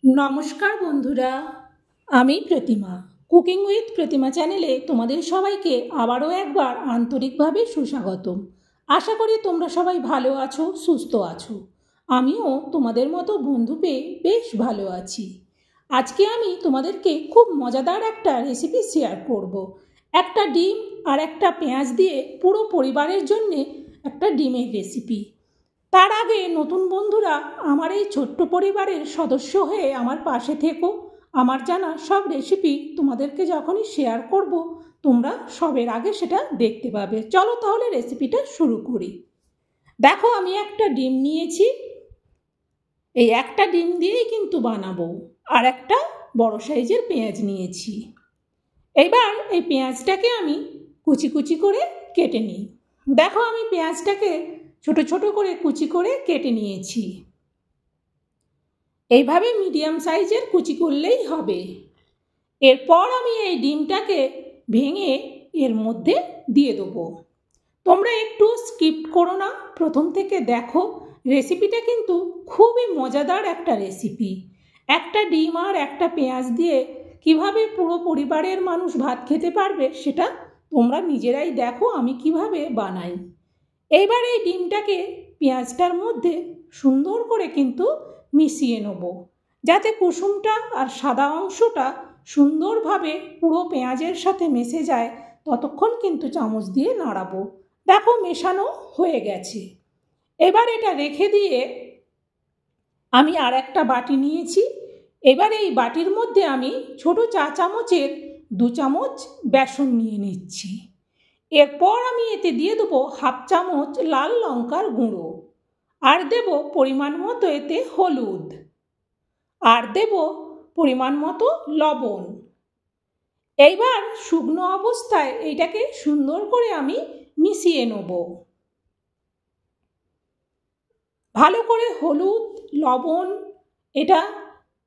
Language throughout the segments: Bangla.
নমস্কার বন্ধুরা, আমি প্রতিমা। কুকিং উইথ প্রতিমা চ্যানেলে তোমাদের সবাইকে আবারও একবার আন্তরিকভাবে সুস্বাগতম। আশা করি তোমরা সবাই ভালো আছো, সুস্থ আছো। আমিও তোমাদের মতো বন্ধু পেয়ে বেশ ভালো আছি। আজকে আমি তোমাদেরকে খুব মজাদার একটা রেসিপি শেয়ার করব। একটা ডিম আর একটা পেঁয়াজ দিয়ে পুরো পরিবারের জন্যে একটা ডিমের রেসিপি। তার আগে নতুন বন্ধুরা আমার এই ছোট্ট পরিবারের সদস্য হয়ে আমার পাশে থেকো। আমার জানা সব রেসিপি তোমাদেরকে যখনই শেয়ার করব তোমরা সবের আগে সেটা দেখতে পাবে। চলো তাহলে রেসিপিটা শুরু করি। দেখো, আমি একটা ডিম নিয়েছি। এই একটা ডিম দিয়েই কিন্তু বানাবো। আর একটা বড় সাইজের পেঁয়াজ নিয়েছি। এবার এই পেঁয়াজটাকে আমি কুচি কুচি করে কেটে নিই। দেখো, আমি পেঁয়াজটাকে ছোট ছোট করে কুচি করে কেটে নিয়েছি। এইভাবে মিডিয়াম সাইজের কুচি করলেই হবে। এরপর আমি এই ডিমটাকে ভেঙে এর মধ্যে দিয়ে দেবো। তোমরা একটু স্কিপ করো না, প্রথম থেকে দেখো। রেসিপিটা কিন্তু খুবই মজাদার একটা রেসিপি। একটা ডিম আর একটা পেঁয়াজ দিয়ে কিভাবে পুরো পরিবারের মানুষ ভাত খেতে পারবে সেটা তোমরা নিজেরাই দেখো আমি কিভাবে বানাই। এইবার এই ডিমটাকে পেঁয়াজটার মধ্যে সুন্দর করে কিন্তু মিশিয়ে নেব, যাতে কুসুমটা আর সাদা অংশটা সুন্দরভাবে পুরো পেঁয়াজের সাথে মিশে যায়। ততক্ষণ কিন্তু চামচ দিয়ে নাড়াবো। দেখো, মেশানো হয়ে গেছে। এবার এটা রেখে দিয়ে আমি আর একটা বাটি নিয়েছি। এবার এই বাটির মধ্যে আমি ছোট চা চামচের 2 চামচ বেসন নিয়ে নিচ্ছি। এরপর আমি এতে দিয়ে দেবো হাফ চামচ লাল লঙ্কার গুঁড়ো, আর দেব পরিমাণ মতো এতে হলুদ, আর দেব পরিমাণ মতো লবণ। এইবার শুকনো অবস্থায় এইটাকে সুন্দর করে আমি মিশিয়ে নেব। ভালো করে হলুদ, লবণ এটা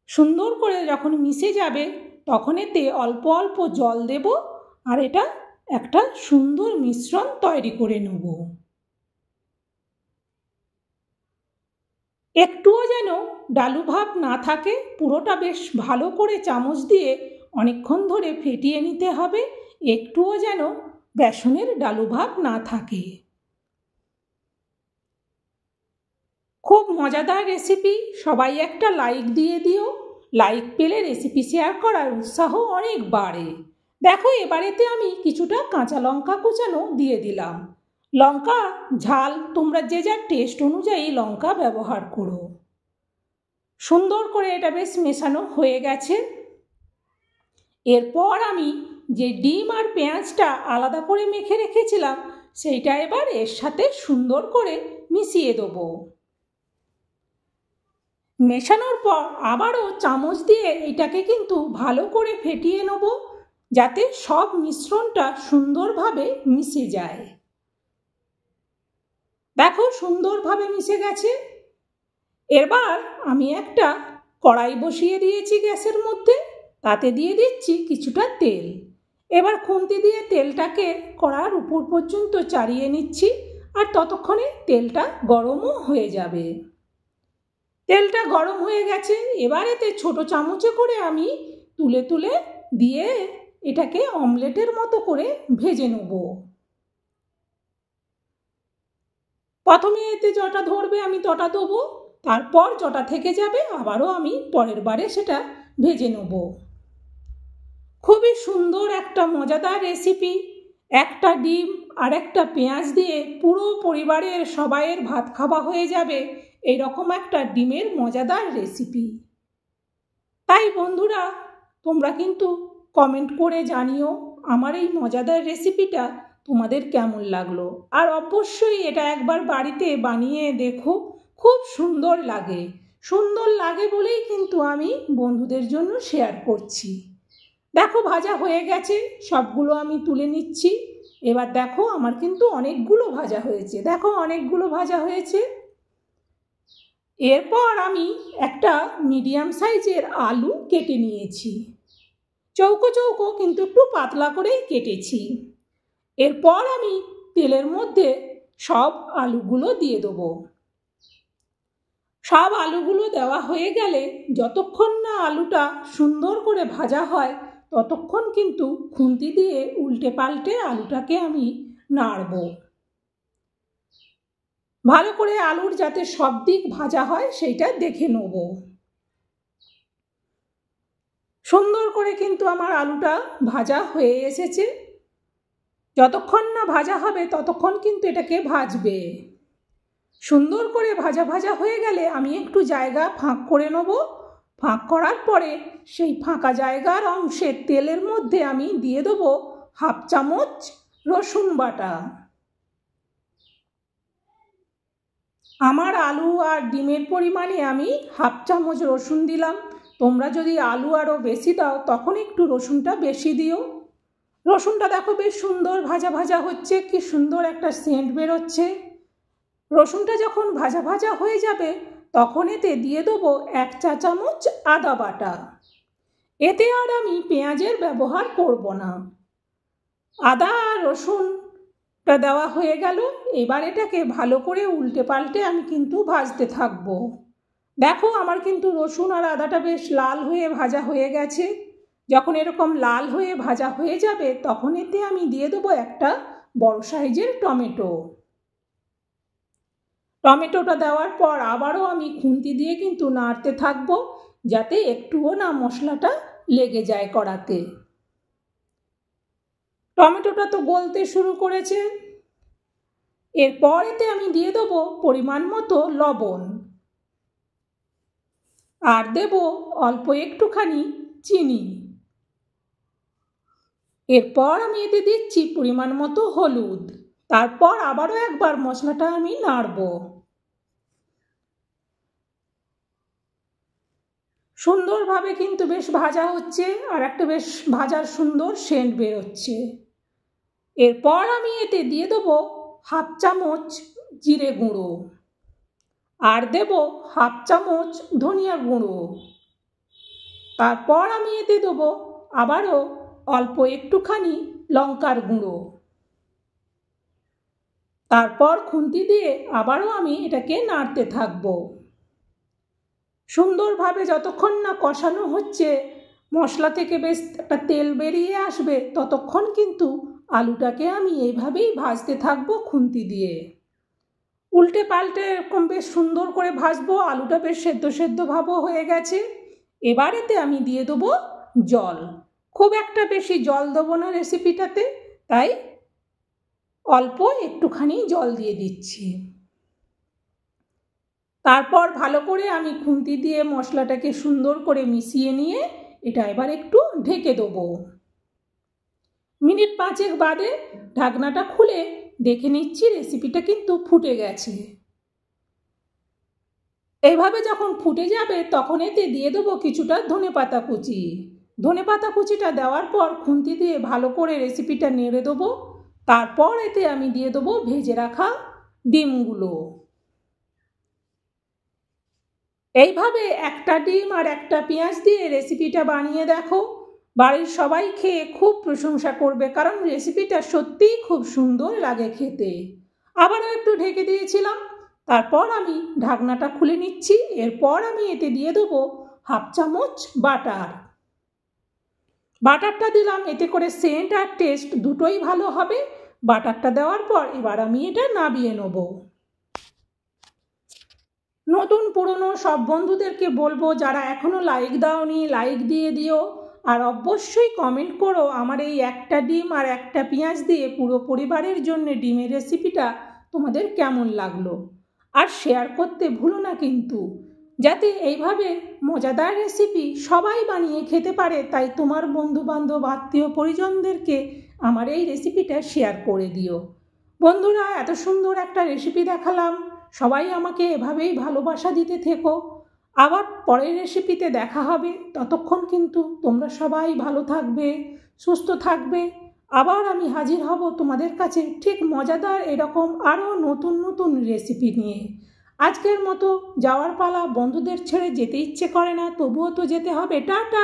সুন্দর করে যখন মিশে যাবে তখন এতে অল্প অল্প জল দেব, আর এটা একটা সুন্দর মিশ্রণ তৈরি করে নেব। একটুও যেন ডালু ভাব না থাকে, পুরোটা বেশ ভালো করে চামচ দিয়ে অনেকক্ষণ ধরে ফেটিয়ে নিতে হবে। একটুও যেন বেসনের ডালু ভাব না থাকে। খুব মজাদার রেসিপি, সবাই একটা লাইক দিয়ে দিও। লাইক পেলে রেসিপি শেয়ার করার উৎসাহ অনেক বাড়ে। দেখো, এবারেতে আমি কিছুটা কাঁচা লঙ্কা কুচানো দিয়ে দিলাম। লঙ্কা ঝাল তোমরা যে যার টেস্ট অনুযায়ী লঙ্কা ব্যবহার করো। সুন্দর করে এটা বেশ মেশানো হয়ে গেছে। এরপর আমি যে ডিম আর পেঁয়াজটা আলাদা করে মেখে রেখেছিলাম সেইটা এবার এর সাথে সুন্দর করে মিশিয়ে দেবো। মেশানোর পর আবারও চামচ দিয়ে এটাকে কিন্তু ভালো করে ফেটিয়ে নেব, যাতে সব মিশ্রণটা সুন্দরভাবে মিশে যায়। দেখো, সুন্দরভাবে মিশে গেছে। এবার আমি একটা কড়াই বসিয়ে দিয়েছি গ্যাসের মধ্যে, তাতে দিয়ে দিচ্ছি কিছুটা তেল। এবার খুন্তি দিয়ে তেলটাকে কড়ার উপর পর্যন্ত চাড়িয়ে নিচ্ছি, আর ততক্ষণে তেলটা গরমও হয়ে যাবে। তেলটা গরম হয়ে গেছে। এবার এতে ছোট চামচে করে আমি তুলে তুলে দিয়ে এটাকে অমলেটের মতো করে ভেজে নেব। প্রথমে এতে যটা ধরবে আমি তটা দেবো, তারপর যটা থেকে যাবে আবারও আমি পরের বারে সেটা ভেজে নেব। খুবই সুন্দর একটা মজাদার রেসিপি। একটা ডিম আর একটা পেঁয়াজ দিয়ে পুরো পরিবারের সবাইয়ের ভাত খাওয়া হয়ে যাবে এইরকম একটা ডিমের মজাদার রেসিপি। তাই বন্ধুরা, তোমরা কিন্তু কমেন্ট করে জানিও আমার এই মজাদার রেসিপিটা তোমাদের কেমন লাগলো। আর অবশ্যই এটা একবার বাড়িতে বানিয়ে দেখো, খুব সুন্দর লাগে। সুন্দর লাগে বলেই কিন্তু আমি বন্ধুদের জন্য শেয়ার করছি। দেখো, ভাজা হয়ে গেছে, সবগুলো আমি তুলে নিচ্ছি। এবার দেখো, আমার কিন্তু অনেকগুলো ভাজা হয়েছে। দেখো, অনেকগুলো ভাজা হয়েছে। এরপর আমি একটা মিডিয়াম সাইজের আলু কেটে নিয়েছি। চৌকো চৌকো কিন্তু একটু পাতলা করেই কেটেছি। এরপর আমি তেলের মধ্যে সব আলুগুলো দিয়ে দেবো। সব আলুগুলো দেওয়া হয়ে গেলে যতক্ষণ না আলুটা সুন্দর করে ভাজা হয় ততক্ষণ কিন্তু খুন্তি দিয়ে উল্টে পাল্টে আলুটাকে আমি নাড়ব। ভালো করে আলুর যাতে সব দিক ভাজা হয় সেইটা দেখে নেব। সুন্দর করে কিন্তু আমার আলুটা ভাজা হয়ে এসেছে। যতক্ষণ না ভাজা হবে ততক্ষণ কিন্তু এটাকে ভাজবে। সুন্দর করে ভাজা ভাজা হয়ে গেলে আমি একটু জায়গা ফাঁক করে নেব। ফাঁক করার পরে সেই ফাঁকা জায়গার অংশে তেলের মধ্যে আমি দিয়ে দেবো 1/2 চামচ রসুন বাটা। আমার আলু আর ডিমের পরিমাণে আমি 1/2 চামচ রসুন দিলাম। তোমরা যদি আলু আরও বেশি দাও তখন একটু রসুনটা বেশি দিও। রসুনটা দেখো বেশ সুন্দর ভাজা ভাজা হচ্ছে, কি সুন্দর একটা সেন্ট বেরোচ্ছে। রসুনটা যখন ভাজা ভাজা হয়ে যাবে তখন এতে দিয়ে দেবো 1 চা চামচ আদা বাটা। এতে আর আমি পেঁয়াজের ব্যবহার করব না। আদা আর রসুনটা দেওয়া হয়ে গেল। এবার এটাকে ভালো করে উল্টে পাল্টে আমি কিন্তু ভাজতে থাকবো। দেখো আমার কিন্তু রসুন আর আদাটা বেশ লাল হয়ে ভাজা হয়ে গেছে। যখন এরকম লাল হয়ে ভাজা হয়ে যাবে তখন এতে আমি দিয়ে দেবো একটা বড় সাইজের টমেটো। টমেটোটা দেওয়ার পর আবারও আমি খুন্তি দিয়ে কিন্তু নাড়তে থাকবো যাতে একটুও না মশলাটা লেগে যায় কড়াতে। টমেটোটা তো গলতে শুরু করেছে। এরপর এতে আমি দিয়ে দেবো পরিমাণ মতো লবণ আর দেব অল্প একটুখানি চিনি। এরপর আমি এতে দিচ্ছি পরিমাণ মতো হলুদ। তারপর আবারও একবার মশলাটা আমি নাড়ব। সুন্দরভাবে কিন্তু বেশ ভাজা হচ্ছে আর একটা বেশ ভাজার সুন্দর সেন্ট বেরোচ্ছে। এরপর আমি এতে দিয়ে দেবো 1/2 চামচ জিরে গুঁড়ো আর দেব 1/2 চামচ ধনিয়া গুঁড়ো। তারপর আমি এতে দেবো আবারও অল্প একটুখানি লঙ্কার গুঁড়ো। তারপর খুন্তি দিয়ে আবারও আমি এটাকে নাড়তে থাকবো। সুন্দরভাবে যতক্ষণ না কষানো হচ্ছে, মশলা থেকে বেশ একটা তেল বেরিয়ে আসবে, ততক্ষণ কিন্তু আলুটাকে আমি এইভাবেই ভাজতে থাকবো খুন্তি দিয়ে। উল্টে পাল্টে এরকম বেশ সুন্দর করে ভাজবো। আলুটা বেশ সেদ্ধ সেদ্ধ ভাবও হয়ে গেছে। এবার এতে আমি দিয়ে দেবো জল। খুব একটা বেশি জল দেবো না রেসিপিটাতে, তাই অল্প একটুখানি জল দিয়ে দিচ্ছি। তারপর ভালো করে আমি খুন্তি দিয়ে মশলাটাকে সুন্দর করে মিশিয়ে নিয়ে এটা এবার একটু ঢেকে দেবো। মিনিট 5 বাদে ঢাকনাটা খুলে দেখে নিচ্ছি রেসিপিটা কিন্তু ফুটে গেছে। এইভাবে যখন ফুটে যাবে তখন এতে দিয়ে দেবো কিছুটা ধনেপাতা কুচি। ধনেপাতা কুচিটা দেওয়ার পর খুন্তি দিয়ে ভালো করে রেসিপিটা নেড়ে দেবো। তারপর এতে আমি দিয়ে দেবো ভেজে রাখা ডিমগুলো। এইভাবে একটা ডিম আর একটা পেঁয়াজ দিয়ে রেসিপিটা বানিয়ে দেখো। বাড়ির সবাই খেয়ে খুব প্রশংসা করবে, কারণ রেসিপিটা সত্যিই খুব সুন্দর লাগে খেতে। আবারও একটু ঢেকে দিয়েছিলাম। তারপর আমি ঢাকনাটা খুলে নিচ্ছি। এরপর আমি এতে দিয়ে দেবো 1/2 চামচ বাটার। বাটারটা দিলাম, এতে করে সেন্ট আর টেস্ট দুটোই ভালো হবে। বাটারটা দেওয়ার পর এবার আমি এটা নামিয়ে নেব। নতুন পুরনো সব বন্ধুদেরকে বলবো, যারা এখনও লাইক দাওনি লাইক দিয়ে দিও। আর অবশ্যই কমেন্ট করো আমার এই একটা ডিম আর একটা পেঁয়াজ দিয়ে পুরো পরিবারের জন্য ডিমের রেসিপিটা তোমাদের কেমন লাগলো। আর শেয়ার করতে ভুলো না কিন্তু, যাতে এইভাবে মজাদার রেসিপি সবাই বানিয়ে খেতে পারে। তাই তোমার বন্ধুবান্ধব আত্মীয় পরিজনদেরকে আমার এই রেসিপিটা শেয়ার করে দিও। বন্ধুরা, এত সুন্দর একটা রেসিপি দেখালাম, সবাই আমাকে এভাবেই ভালোবাসা দিতে থেকো। আবার পরের রেসিপিতে দেখা হবে। ততক্ষণ কিন্তু তোমরা সবাই ভালো থাকবে, সুস্থ থাকবে। আবার আমি হাজির হব তোমাদের কাছে ঠিক মজাদার এরকম আরও নতুন নতুন রেসিপি নিয়ে। আজকের মতো যাওয়ার পালা। বন্ধুদের ছেড়ে যেতে ইচ্ছে করে না, তবুও তো যেতে হবে। টাটা।